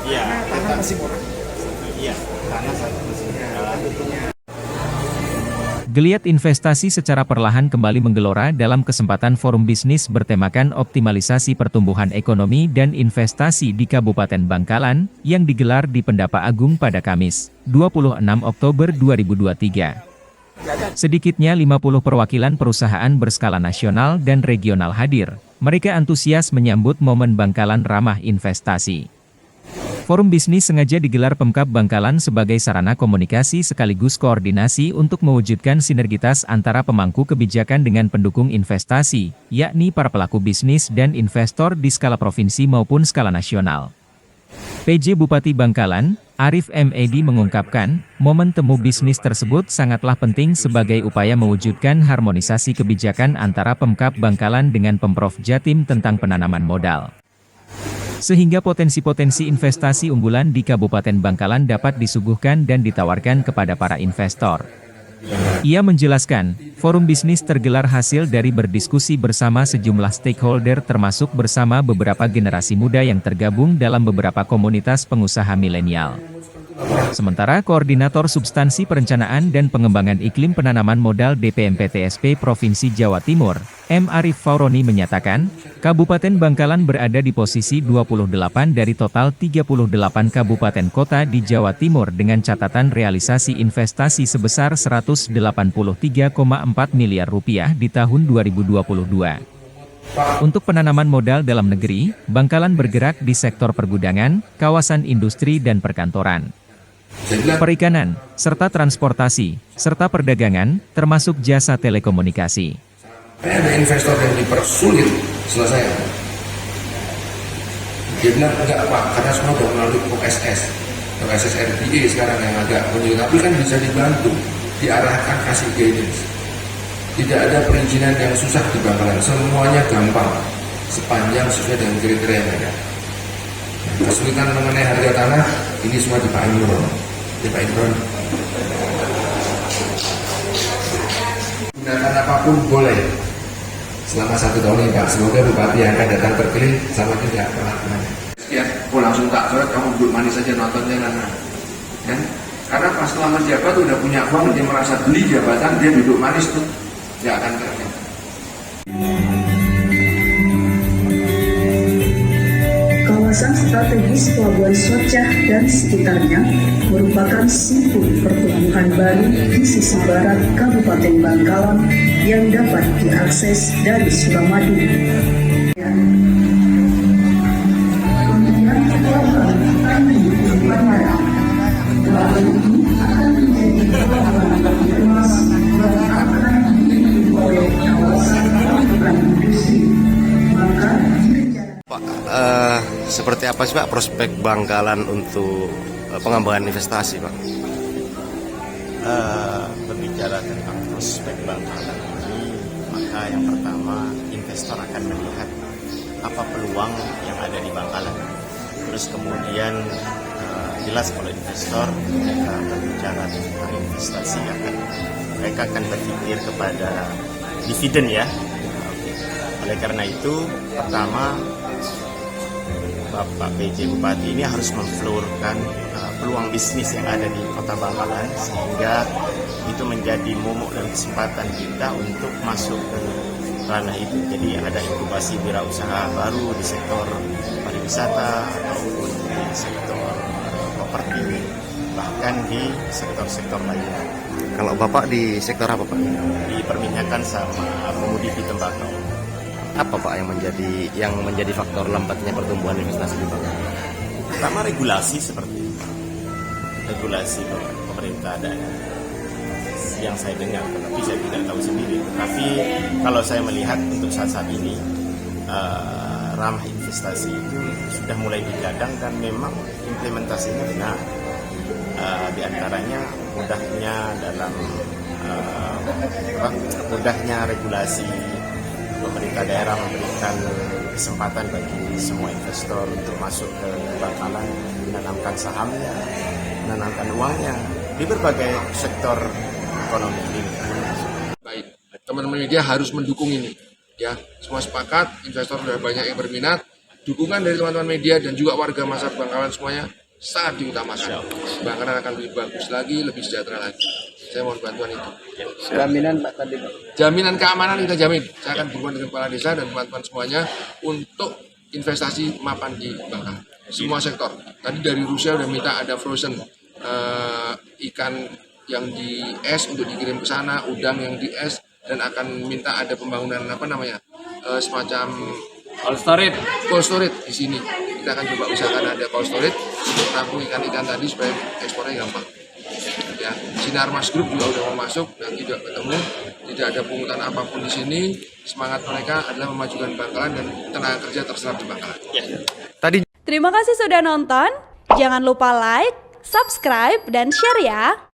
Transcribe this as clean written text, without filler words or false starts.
Iya, karena tanah masih murah. iya, tanah satu masih murah. Geliat investasi secara perlahan kembali menggelora dalam kesempatan forum bisnis bertemakan optimalisasi pertumbuhan ekonomi dan investasi di Kabupaten Bangkalan, yang digelar di Pendapa Agung pada Kamis, 26 Oktober 2023. Sedikitnya 50 perwakilan perusahaan berskala nasional dan regional hadir. Mereka antusias menyambut momen Bangkalan ramah investasi. Forum bisnis sengaja digelar Pemkab Bangkalan sebagai sarana komunikasi sekaligus koordinasi untuk mewujudkan sinergitas antara pemangku kebijakan dengan pendukung investasi, yakni para pelaku bisnis dan investor di skala provinsi maupun skala nasional. PJ Bupati Bangkalan, Arif M. Edi mengungkapkan, momen temu bisnis tersebut sangatlah penting sebagai upaya mewujudkan harmonisasi kebijakan antara Pemkab Bangkalan dengan Pemprov Jatim tentang penanaman modal, sehingga potensi-potensi investasi unggulan di Kabupaten Bangkalan dapat disuguhkan dan ditawarkan kepada para investor. Ia menjelaskan, forum bisnis tergelar hasil dari berdiskusi bersama sejumlah stakeholder termasuk bersama beberapa generasi muda yang tergabung dalam beberapa komunitas pengusaha milenial. Sementara Koordinator Substansi Perencanaan dan Pengembangan Iklim Penanaman Modal DPMPTSP Provinsi Jawa Timur, M. Arif Fauroni menyatakan, Kabupaten Bangkalan berada di posisi 28 dari total 38 kabupaten kota di Jawa Timur dengan catatan realisasi investasi sebesar Rp183,4 miliar di tahun 2022. Untuk penanaman modal dalam negeri, Bangkalan bergerak di sektor pergudangan, kawasan industri dan perkantoran, perikanan, serta transportasi, serta perdagangan, termasuk jasa telekomunikasi. Ada investor yang dipersulit selesai. Dia bilang enggak Pak, karena semua sudah melalui OSS atau SSRBA sekarang yang agak menyulit, tapi kan bisa dibantu, diarahkan, kasih guidance. Tidak ada perizinan yang susah di Bangkalan, semuanya gampang sepanjang sesuai dengan kriteria yang ada. Kesulitan mengenai harga tanah ini semua di Pak Imron. Di Pak Imron. Gunakan apapun boleh selama 1 tahun ini Pak. Semoga Bupati yang akan datang terpilih sama tidak perlakuan. Ya, langsung tak coret, kamu duduk manis saja nontonnya nana. Kan? Karena pas setelah menjabat udah punya uang, dia merasa beli jabatan, dia duduk manis tuh, dia akan kerja. Kawasan strategis Pelabuhan Socah dan sekitarnya merupakan simpul pertumbuhan baru di sisi barat Kabupaten Bangkalan yang dapat diakses dari Suramadu. Kemudian pelabuhan Bandara. Pelabuhan ini akan menjadi pelabuhan kemas yang akan diikuti oleh kawasan pelabuhan industri. Maka Pak, seperti apa sih Pak prospek Bangkalan untuk pengembangan investasi Pak? Berbicara tentang prospek Bangkalan ini, maka yang pertama investor akan melihat apa peluang yang ada di Bangkalan. Terus kemudian jelas kalau investor mereka berbicara tentang investasi mereka akan berpikir kepada dividen ya. Oleh karena itu, pertama Bapak PJ Bupati ini harus memflorkan peluang bisnis yang ada di Kota Bangkalan sehingga itu menjadi momok dan kesempatan kita untuk masuk ke ranah itu. Jadi ada inkubasi wirausaha baru di sektor pariwisata ataupun di sektor properti, bahkan di sektor-sektor lainnya. Kalau Bapak di sektor apa Pak? Di perminyakan sama komoditi tembakau. Apa Pak yang menjadi faktor lambatnya pertumbuhan investasi di Bangkalan? Pertama regulasi seperti itu. Regulasi pemerintah dan yang saya dengar, tetapi saya tidak tahu sendiri. Tapi kalau saya melihat untuk saat ini ramah investasi itu sudah mulai digadang dan memang implementasinya benar. Di antaranya mudahnya regulasi. Pemerintah daerah memberikan kesempatan bagi semua investor untuk masuk ke Bangkalan, menanamkan sahamnya, menanamkan uangnya di berbagai sektor ekonomi ini. Baik, teman-teman media harus mendukung ini. Ya, semua sepakat, investor sudah banyak yang berminat, dukungan dari teman-teman media dan juga warga masyarakat Bangkalan semuanya sangat diutamakan. Bangkalan akan lebih bagus lagi, lebih sejahtera lagi. Saya mohon bantuan itu. Jaminan Pak tadi Pak. Jaminan keamanan kita jamin. Saya akan berhubungan dengan kepala desa dan teman-teman semuanya untuk investasi mapan di Bangkalan. Semua sektor. Tadi dari Rusia udah minta ada frozen ikan yang di es untuk dikirim ke sana, udang yang di es, dan akan minta ada pembangunan semacam cold storage di sini. Kita akan coba usahakan ada cold storage untuk tampung ikan-ikan tadi supaya ekspornya gampang. Ya, Sinar Mas Group juga udah mau masuk dan tidak ketemu, tidak ada pungutan apapun di sini. Semangat mereka adalah memajukan Bangkalan dan tenaga kerja terserap di Bangkalan. Terima kasih sudah nonton. Jangan lupa like, subscribe, dan share ya.